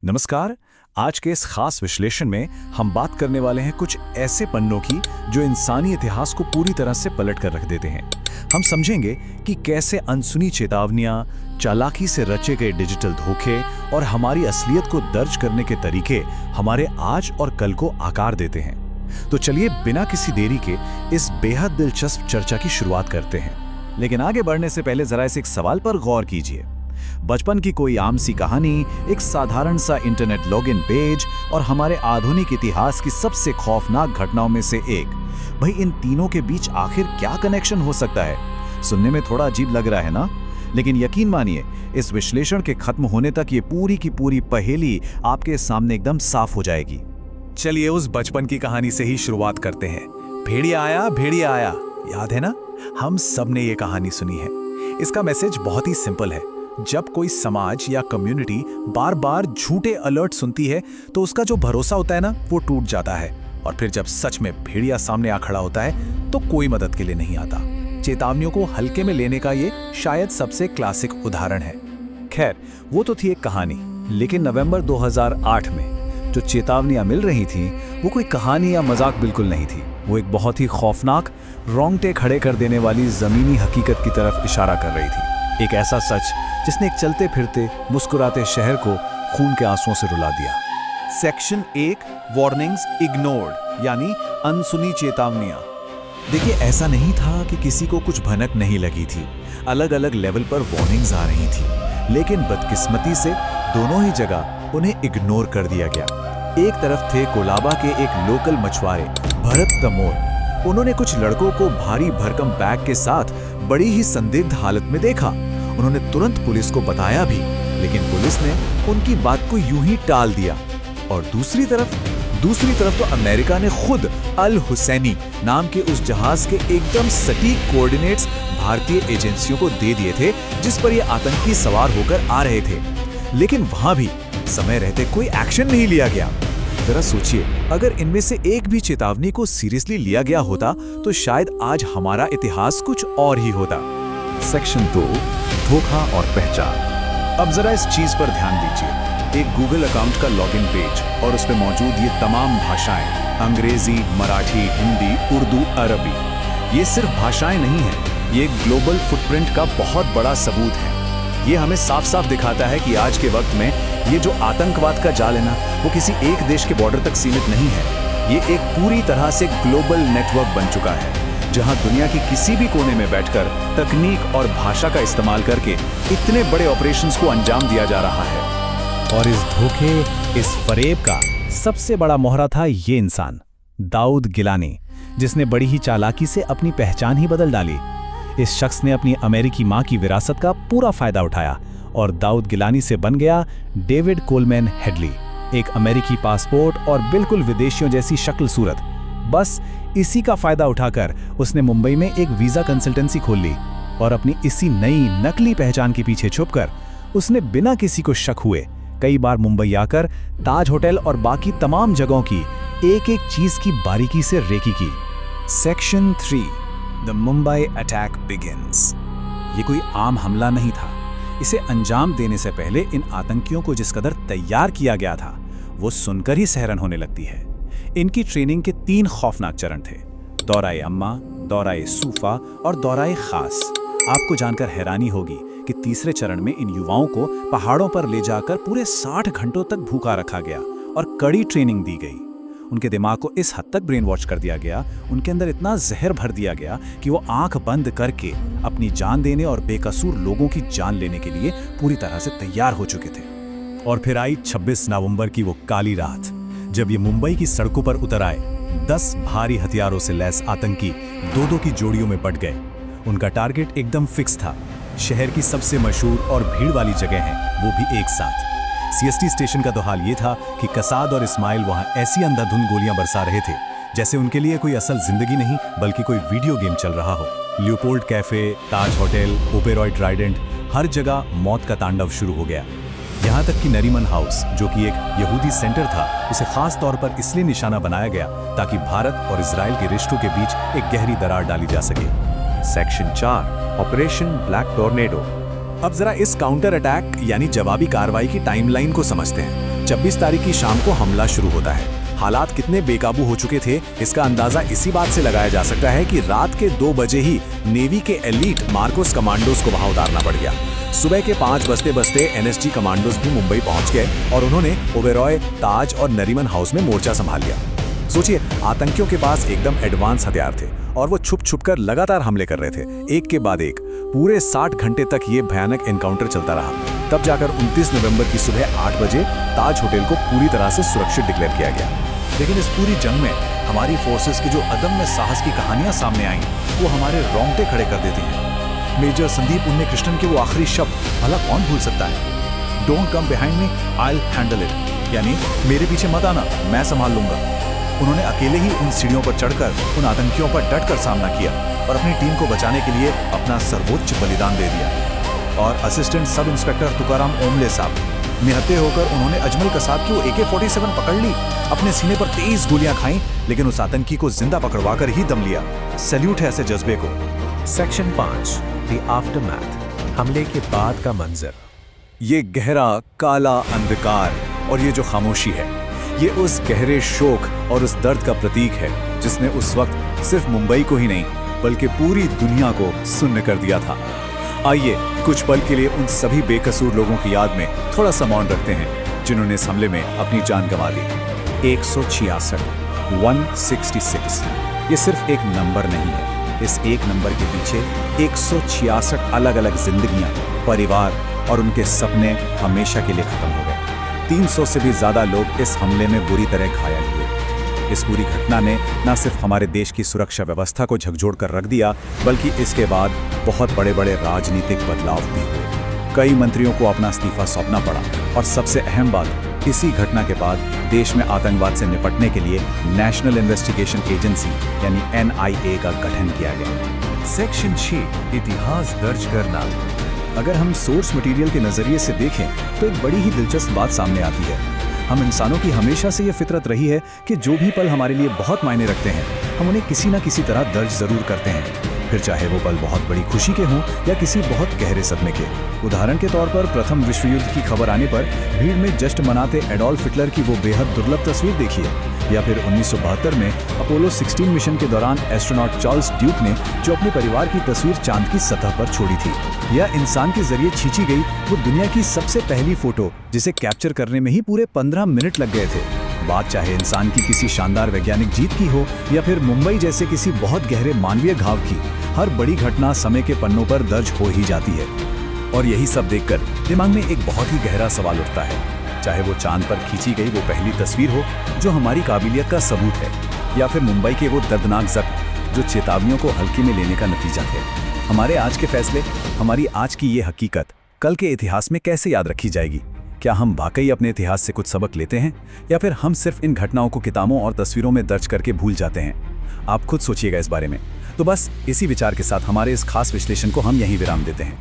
नमस्कार। आज के इस खास विश्लेषण में हम बात करने वाले हैं कुछ ऐसे पन्नों की जो इंसानी इतिहास को पूरी तरह से पलट कर रख देते हैं। हम समझेंगे कि कैसे अनसुनी चेतावनियां, चालाकी से रचे गए डिजिटल धोखे और हमारी असलियत को दर्ज करने के तरीके हमारे आज और कल को आकार देते हैं। तो चलिए बिना किसी देरी के इस बेहद दिलचस्प चर्चा की शुरुआत करते हैं। लेकिन आगे बढ़ने से पहले जरा इस एक सवाल पर गौर कीजिए। बचपन की कोई आम सी कहानी, एक साधारण सा इंटरनेट लॉगिन पेज और हमारे आधुनिक इतिहास की सबसे खौफनाक घटनाओं में से एक। भाई इन तीनों के बीच आखिर क्या कनेक्शन हो सकता है? सुनने में थोड़ा अजीब लग रहा है ना? लेकिन यकीन मानिए, इस विश्लेषण के खत्म होने तक ये पूरी की पूरी पहेली आपके सामने एकदम साफ हो जाएगी। चलिए उस बचपन की कहानी से ही शुरुआत करते हैं। भेड़िया आया, भेड़िया आया। याद है ना? हम सब ने ये कहानी सुनी है। इसका मैसेज बहुत ही सिंपल है। जब कोई समाज या कम्युनिटी बार बार झूठे अलर्ट सुनती है तो उसका जो भरोसा होता है ना, वो टूट जाता है। और फिर जब सच में भेड़िया सामने आ खड़ा होता है तो कोई मदद के लिए नहीं आता। चेतावनियों को हल्के में लेने का ये शायद सबसे क्लासिक उदाहरण है। खैर, वो तो थी एक कहानी, लेकिन नवंबर 2008 में जो चेतावनियां मिल रही थी वो कोई कहानी या मजाक बिल्कुल नहीं थी। वो एक बहुत ही खौफनाक, रोंगटे खड़े कर देने वाली जमीनी हकीकत की तरफ इशारा कर रही थी। एक ऐसा सच जिसने एक चलते फिरते मुस्कुराते शहर को खून के आंसुओं से रुला दिया। सेक्शन 1, वार्निंग्स इग्नोर्ड, यानी अनसुनी चेतावनियां। देखिए, ऐसा नहीं था कि किसी को कुछ भनक नहीं लगी थी। अलग अलग लेवल पर वार्निंग्स आ रही थी, लेकिन बदकिस्मती से दोनों ही जगह उन्हें इग्नोर कर दिया गया। एक तरफ थे कोलाबा के एक लोकल मछुआरे भरत तमोर। उन्होंने कुछ लड़कों को भारी भरकम बैग के साथ बड़ी ही संदिग्ध हालत में देखा। उन्होंने तुरंत पुलिस को बताया भी, लेकिन पुलिस ने उनकी बात को यूं ही टाल दिया। और दूसरी तरफ तो अमेरिका ने खुद अल हुसैनी नाम के उस जहाज के एकदम सटीक कोऑर्डिनेट्स भारतीय एजेंसियों को दे दिए थे, जिस पर ये आतंकी सवार होकर आ रहे थे। लेकिन वहां भी समय रहते कोई एक्शन नहीं लिया गया। जरा सोचिए, अगर इनमें से एक भी चेतावनी को सीरियसली लिया गया होता तो शायद आज हमारा इतिहास कुछ और ही होता। सेक्शन 2, धोखा और पहचान। अब जरा इस चीज पर ध्यान दीजिए। एक गूगल अकाउंट का लॉगिन पेज और उस पर मौजूद ये तमाम भाषाएं, अंग्रेजी, मराठी, हिंदी, उर्दू, अरबी। ये सिर्फ भाषाएं नहीं हैं, ये एक ग्लोबल फुटप्रिंट का बहुत बड़ा सबूत है। ये हमें साफ साफ दिखाता है कि आज के वक्त में ये जो आतंकवाद का जाल है ना, वो किसी एक देश के बॉर्डर तक सीमित नहीं है। ये एक पूरी तरह से ग्लोबल नेटवर्क बन चुका है, जहां दुनिया की किसी भी कोने में बैठकर तकनीक और भाषा का इस्तेमाल करके इतने बड़े ऑपरेशंस को अंजाम दिया जा रहा है। और इस धोखे, इस फरेब का सबसे बड़ा मोहरा था ये इंसान, दाऊद गिलानी, जिसने बड़ी ही चालाकी से अपनी पहचान ही बदल डाली। इस शख्स ने अपनी अमेरिकी मां की विरासत का पूरा फायदा उठाया और दाऊद गिलानी से बन गया डेविड कोलमैन हेडली, एक अमेरिकी पासपोर्ट और बिल्कुल विदेशियों जैसी शक्ल सूरत। बस इसी का फायदा उठाकर उसने मुंबई में एक वीजा कंसल्टेंसी खोल ली और अपनी इसी नई नकली पहचान के पीछे छुपकर उसने बिना किसी को शक हुए कई बार मुंबई आकर ताज होटल और बाकी तमाम जगहों की एक एक चीज की बारीकी से रेकी की। Section 3, the Mumbai attack begins. ये कोई आम हमला नहीं था। इसे अंजाम देने से पहले इन आतंकियों को जिस कदर तैयार किया गया था, वो सुनकर ही सहरन होने लगती है। इनकी ट्रेनिंग के 3 खौफनाक चरण थे: दौराए अम्मा, दौराए सूफा और दौराए खास। आपको जानकर हैरानी होगी कि तीसरे चरण में इन युवाओं को पहाड़ों पर ले जाकर पूरे 60 घंटों तक भूखा रखा गया और कड़ी ट्रेनिंग दी गई। उनके दिमाग को इस हद तक ब्रेन वॉश कर दिया गया, उनके अंदर इतना जहर भर दिया गया कि वो आंख बंद करके अपनी जान देने और बेकसूर लोगों की जान लेने के लिए पूरी तरह से तैयार हो चुके थे। और फिर आई 26 नवंबर की वो काली रात, जब ये मुंबई की सड़कों पर उतर आए। 10 भारी हथियारों से लैस आतंकी 2-2 की जोड़ियों में बट गए। उनका टारगेट एकदम फिक्स था, शहर की सबसे मशहूर और भीड़ वाली जगह है, वो भी एक साथ। सीएसटी स्टेशन का तो हाल ये था कि कसाद और इस्माइल वहां ऐसी अंधाधुंध गोलियां बरसा रहे थे जैसे उनके लिए कोई असल जिंदगी नहीं बल्कि कोई वीडियो गेम चल रहा हो। लियोपोल्ड कैफे, ताज होटल, ओपेरॉय ट्राइडेंट, हर जगह मौत का तांडव शुरू हो गया। यहाँ तक कि नरीमन हाउस, जो कि एक यहूदी सेंटर था, उसे खास तौर पर इसलिए निशाना बनाया गया ताकि भारत और इजराइल के रिश्तों के बीच एक गहरी दरार डाली जा सके। Section 4, operation black tornado. अब जरा इस काउंटर अटैक यानी जवाबी कार्रवाई की टाइमलाइन को समझते हैं। 26 तारीख की शाम को हमला शुरू होता है। हालात कितने बेकाबू हो चुके थे इसका अंदाजा इसी बात से लगाया जा सकता है कि रात के 2 बजे ही नेवी के एलीट मार्कोस कमांडोज को वहां उतारना पड़ गया। सुबह के 5 बजते बजते एनएसजी कमांडोज भी मुंबई पहुंच गए और उन्होंने ओबेरॉय, ताज और नरीमन हाउस में मोर्चा संभाल लिया। सोचिए, आतंकियों के पास एकदम एडवांस हथियार थे और वो छुप छुप कर लगातार हमले कर रहे थे, एक के बाद एक। पूरे 60 घंटे तक ये भयानक एनकाउंटर चलता रहा। तब जाकर 29 नवंबर की सुबह 8 बजे ताज होटल को पूरी तरह से सुरक्षित डिक्लेयर किया गया। लेकिन इस पूरी जंग में हमारी फोर्सेस की जो अदम्य साहस की कहानियां सामने आईं, वो हमारे रोंगटे खड़े कर देती हैं। मेजर संदीप उन्नीकृष्णन के वो आखिरी शब्द भला कौन भूल सकता है? Don't come behind me, I will handle it, यानी मेरे पीछे मत आना, मैं संभाल लूंगा। उन्होंने अकेले ही उन सीढ़ियों पर चढ़कर उन आतंकियों पर डटकर सामना किया और अपनी टीम को बचाने के लिए अपना सर्वोच्च बलिदान दे दिया। और असिस्टेंट सब इंस्पेक्टर तुकाराम ओमले साहब, निहत्थे होकर उन्होंने अजमल कसाब की वो AK-47 पकड़ ली, अपने सीने पर 23 गोलियां खाईं, लेकिन उस आतंकी को जिंदा पकड़वाकर ही दम लिया। सैल्यूट है ऐसे जज्बे को। सेक्शन 5, द आफ्टरमैथ, हमले के बाद का मंजर। ये गहरा काला अंधकार और ये जो खामोशी है, ये उस गहरे शोक और उस दर्द का प्रतीक है जिसने उस वक्त सिर्फ मुंबई को ही नहीं बल्कि पूरी दुनिया को सुन्न कर दिया था। आइए कुछ पल के लिए उन सभी बेकसूर लोगों की याद में थोड़ा सा मौन रखते हैं जिन्होंने इस हमले में अपनी जान गंवा दी। 166, 166, ये सिर्फ एक नंबर नहीं है। इस एक नंबर के पीछे 166 अलग अलग जिंदगियां, परिवार और उनके सपने हमेशा के लिए खत्म हो गए। 300 से भी ज्यादा लोग इस हमले में बुरी तरह घायल हुए। इस पूरी घटना ने न सिर्फ हमारे देश की सुरक्षा व्यवस्था को झकझोर कर रख दिया, बल्कि इसके बाद बहुत बड़े बड़े राजनीतिक बदलाव भी हुए। कई मंत्रियों को अपना इस्तीफा सौंपना पड़ा और सबसे अहम बात, इसी घटना के बाद देश में आतंकवाद से निपटने के लिए नेशनल इन्वेस्टिगेशन एजेंसी यानी NIA का गठन किया गया। सेक्शन 6, इतिहास दर्ज करना। अगर हम सोर्स मटेरियल के नजरिए से देखें तो एक बड़ी ही दिलचस्प बात सामने आती है। हम इंसानों की हमेशा से ये फितरत रही है कि जो भी पल हमारे लिए बहुत मायने रखते हैं, हम उन्हें किसी न किसी तरह दर्ज जरूर करते हैं, फिर चाहे वो पल बहुत बड़ी खुशी के हों या किसी बहुत गहरे सदमे के। उदाहरण के तौर पर प्रथम विश्व युद्ध की खबर आने पर भीड़ में जश्न मनाते एडोल्फ हिटलर की वो बेहद दुर्लभ तस्वीर देखिए, या फिर 1972 में अपोलो 16 मिशन के दौरान एस्ट्रोनॉट चार्ल्स ड्यूक ने जो अपने परिवार की तस्वीर चांद की सतह पर छोड़ी थी, या इंसान के जरिए खींची गई वो दुनिया की सबसे पहली फोटो जिसे कैप्चर करने में ही पूरे 15 मिनट लग गए थे। बात चाहे इंसान की किसी शानदार वैज्ञानिक जीत की हो या फिर मुंबई जैसे किसी बहुत गहरे मानवीय घाव की, हर बड़ी घटना समय के पन्नों पर दर्ज हो ही जाती है। और यही सब देखकर दिमाग में एक बहुत ही गहरा सवाल उठता है, चाहे वो चांद पर खींची गई वो पहली तस्वीर हो जो हमारी काबिलियत का सबूत है, या फिर मुंबई के वो दर्दनाक जख्म जो चेतावनियों को हल्के में लेने का नतीजा थे। हमारे आज के फैसले, हमारी आज की ये हकीकत कल के इतिहास में कैसे याद रखी जाएगी? क्या हम वाकई अपने इतिहास से कुछ सबक लेते हैं, या फिर हम सिर्फ इन घटनाओं को किताबों और तस्वीरों में दर्ज करके भूल जाते हैं? आप खुद सोचिएगा इस बारे में। तो बस इसी विचार के साथ हमारे इस खास विश्लेषण को हम यहीं विराम देते हैं।